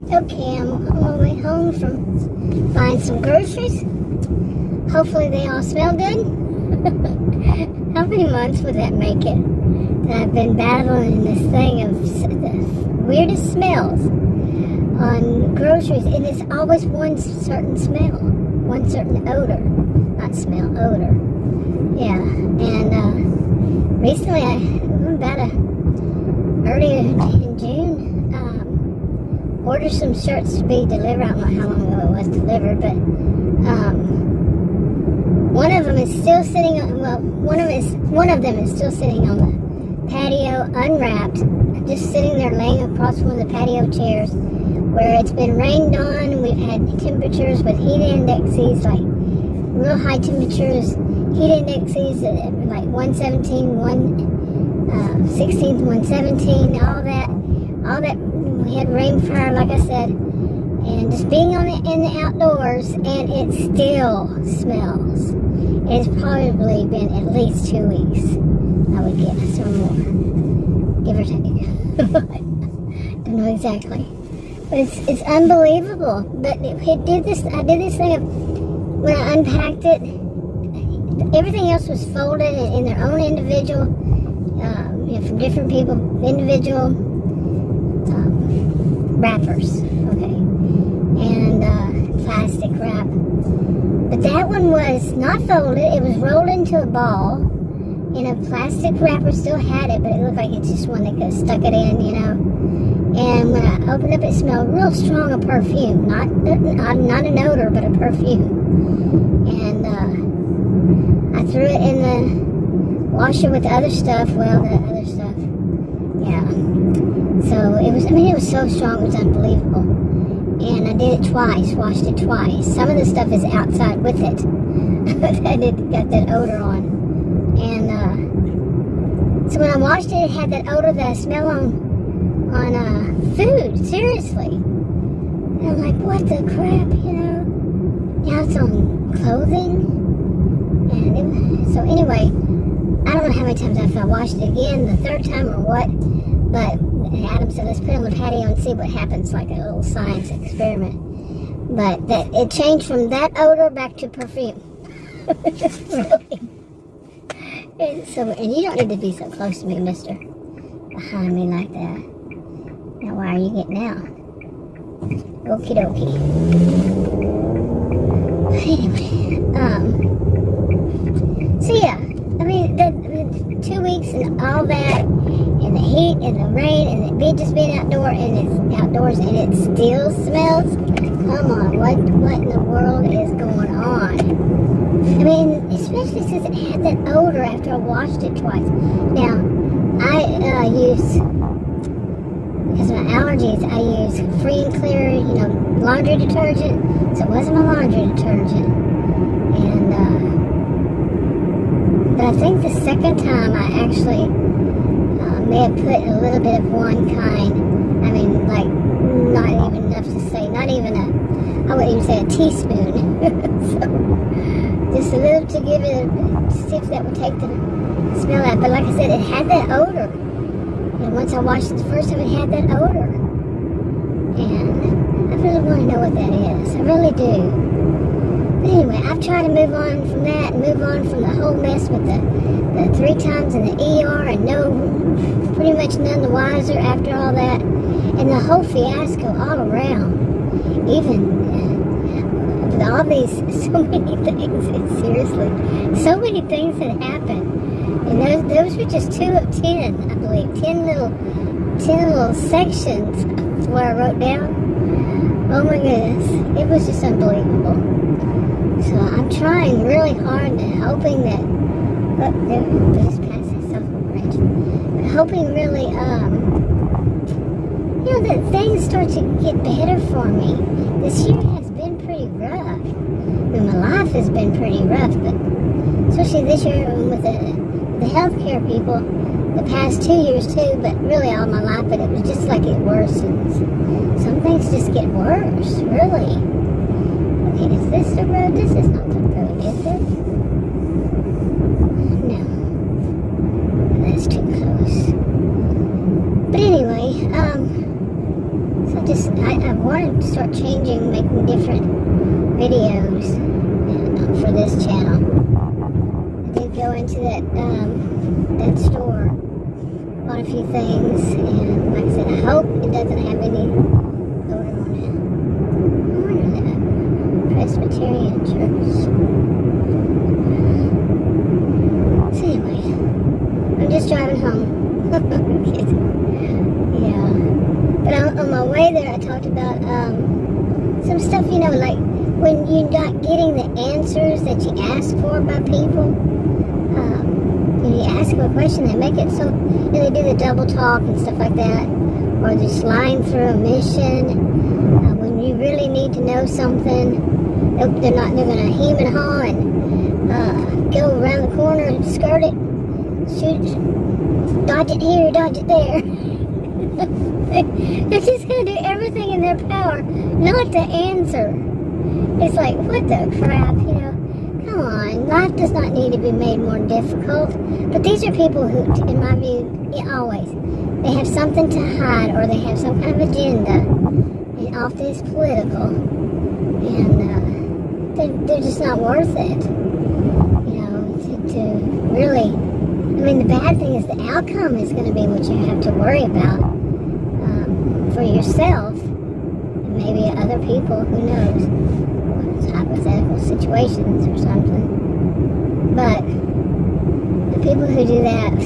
Okay, I'm on my way home from buying some groceries. Hopefully they all smell good. How many months would that make it? That I've been battling this thing of the weirdest smells on groceries, and it's always one certain smell, one certain odor. Not smell, odor. Yeah, and recently, earlier in June, ordered some shirts to be delivered. I don't know how long ago it was delivered, but one of them is still sitting on, well, one of them is still sitting on the patio unwrapped, just sitting there laying across one of the patio chairs where it's been rained on, and we've had temperatures with heat indexes, like real high temperatures, heat indexes at like 117, 116, 117, all that. We had rain fire, like I said, and just being in the outdoors, and it still smells. It's probably been at least 2 weeks, I would guess, or more, give or take. Don't know exactly, but it's unbelievable. But I did this thing of, when I unpacked it, everything else was folded in their own individual, from different people, individual wrappers, okay, and plastic wrap. But that one was not folded. It was rolled into a ball, and a plastic wrapper still had it, but it looked like it's just one that could have stuck it in, And when I opened up, it smelled real strong of perfume, not an odor, but a perfume. And I threw it in the washer with the other stuff. Well, the other stuff, yeah. So it was so strong, it was unbelievable. And I did it twice, washed it twice. Some of the stuff is outside with it. That it got that odor on. And so when I washed it, it had that odor that I smell on food, seriously. And I'm like, what the crap, Now it's on clothing. And so anyway, I don't know how many times I washed it again, the third time or what, but Adam said, let's put it on the patio and see what happens, like a little science experiment. But that it changed from that odor back to perfume. Really. And you don't need to be so close to me, mister. Behind me like that. Now, why are you getting out? Okie dokie. Anyway, so yeah, the 2 weeks and all that, and the heat and the rain and it just being outdoors and it still smells. Come on, what in the world is going on? Especially since it had that odor after I washed it twice. Now, I use, because of my allergies, I use free and clear, laundry detergent. So it wasn't my laundry detergent. And but I think the second time I actually may have put a little bit of one kind. Not even enough to say, I wouldn't even say a teaspoon. So, just a little to give it, see if that would take the smell out. But like I said, it had that odor. And once I washed it the first time, it had that odor. And I really want to know what that is. I really do. But anyway, I've tried to move on from that, and move on from the whole mess with the 3 times in the ER, and pretty much none the wiser after all that. And the whole fiasco all around. Even with all these, so many things, seriously, so many things that happened. And those were just 2 of 10, I believe. 10 little sections of what I wrote down. Oh my goodness, it was just unbelievable. So I'm trying really hard and hoping that, just pass this off a bridge. Hoping really, that things start to get better for me. This year has been pretty rough. My life has been pretty rough, but especially this year with the healthcare people, the past 2 years too, but really all my life, but it was just like it worsens. Some things just get worse, really. Okay, is this the road? This is not the road, is it? No. That's too close. But anyway, so I I wanted to start changing, making different videos for this channel. I did go into that store, bought a few things, and like I said, I hope it doesn't have any odor on it. I wonder that. Presbyterian Church. So anyway, I'm just driving home. Yeah. But on my way there, I talked about some stuff, like when you're not getting the answers that you ask for by people. You ask them a question, they make it so, they do the double talk and stuff like that, or just lying through a mission. When you really need to know something, they're going to hem and haw and go around the corner, skirt it, shoot, dodge it here, dodge it there. They're just going to do everything in their power not to answer. It's like, what the crap, Come on, life does not need to be made more difficult. But these are people who, in my view, always, they have something to hide or they have some kind of agenda. And often it's political. And they're just not worth it. To really, the bad thing is the outcome is going to be what you have to worry about for yourself and maybe other people, who knows. Hypothetical situations or something. But the people who do that,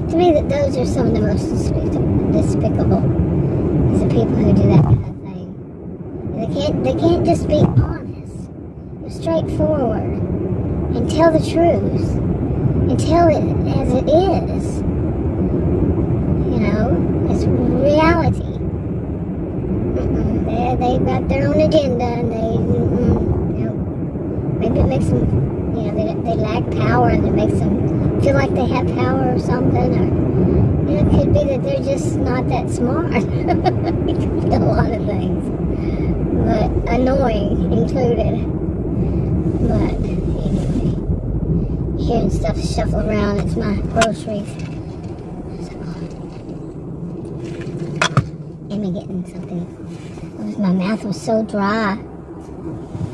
to me, those are some of the most despicable. Is the people who do that kind of thing. They can't just be honest, straightforward, and tell the truth, and tell it as it is. It's reality. They've got their own agenda, and maybe it makes them, they lack power, and it makes them feel like they have power or something, or, it could be that they're just not that smart. A lot of things, but annoying included. But anyway, hearing stuff shuffle around, it's my groceries. Amy getting something. My mouth was so dry.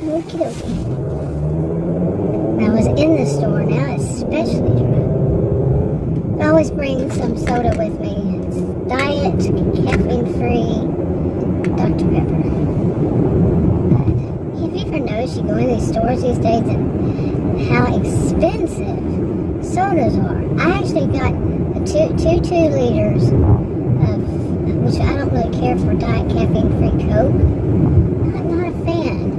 Okie dokie. I was in the store, now it's especially dry. I always bring some soda with me. It's diet, caffeine-free Dr. Pepper. But have you ever noticed you go in these stores these days and how expensive sodas are? I actually got two 2 liters of, which I don't really care for, diet caffeine-free Coke. Not a fan.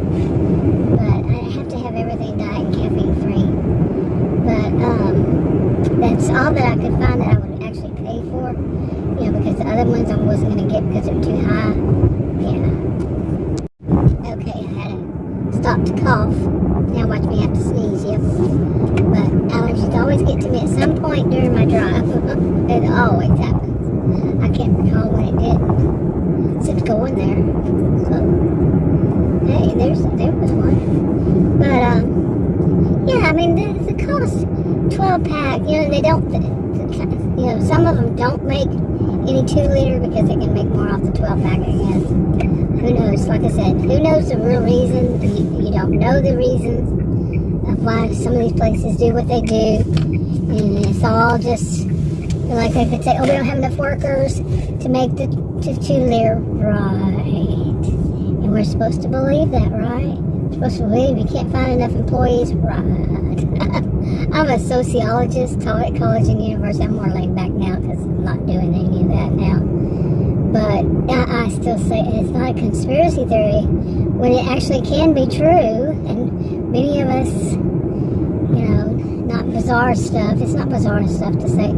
But I have to have everything diet and caffeine-free. But that's all that I could find that I would actually pay for. Because the other ones I wasn't going to get because they're too high. Yeah. Okay, I had to stop to cough. Now watch me have to sneeze, yep. But allergies always get to me at some point during my drive. It always happens. I can't recall when it didn't. Since going there. So, hey, there was one. But, the cost 12-pack, they don't, some of them don't make any 2-liter because they can make more off the 12-pack, I guess. Who knows? Like I said, who knows the real reason? You don't know the reasons of why some of these places do what they do. And it's all just, like they could say, we don't have enough workers to make the 2-liter. Right. And we're supposed to believe that, right? We're supposed to believe you can't find enough employees. Right. I'm a sociologist, taught at college and university. I'm more laid back now because I'm not doing any of that now. But I still say it's not a conspiracy theory when it actually can be true. And many of us, not bizarre stuff. It's not bizarre stuff to say,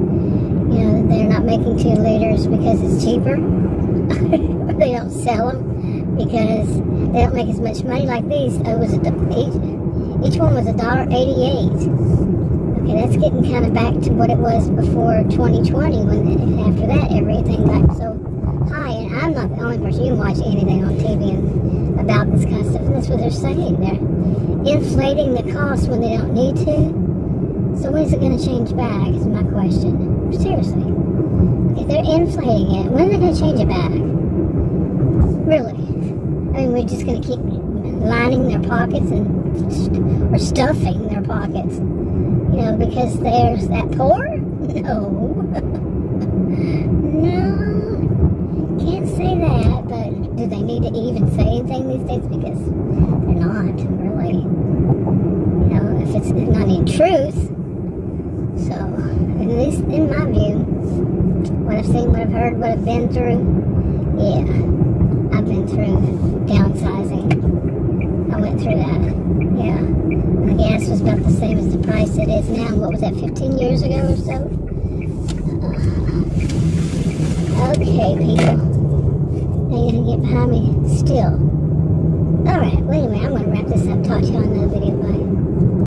they're not making 2 liters because it's cheaper. Or they don't sell them because they don't make as much money like these. Each one was $1.88. Okay, that's getting kind of back to what it was before 2020, when after that everything got so high. And I'm not the only person. You can watch anything on TV and about this kind of stuff, and that's what they're saying. They're inflating the cost when they don't need to. So when is it going to change back is my question. Seriously. If they're inflating it, when are they going to change it back? Really. I mean, we're just going to keep lining their pockets or stuffing their pockets, you know, because they're that poor? No. No. Can't say that, but do they need to even say anything these days? Because they're not, really. You know, if it's not any truth. So, at least in my view, what I've seen, what I've heard, what I've been through, yeah, I've been through downsizing. I went through that, yeah. The gas was about the same as the price it is now. What was that, 15 years ago or so? Okay, people. Now you're going to get behind me still. Alright, well anyway, I'm going to wrap this up. Talk to you on another video. Bye.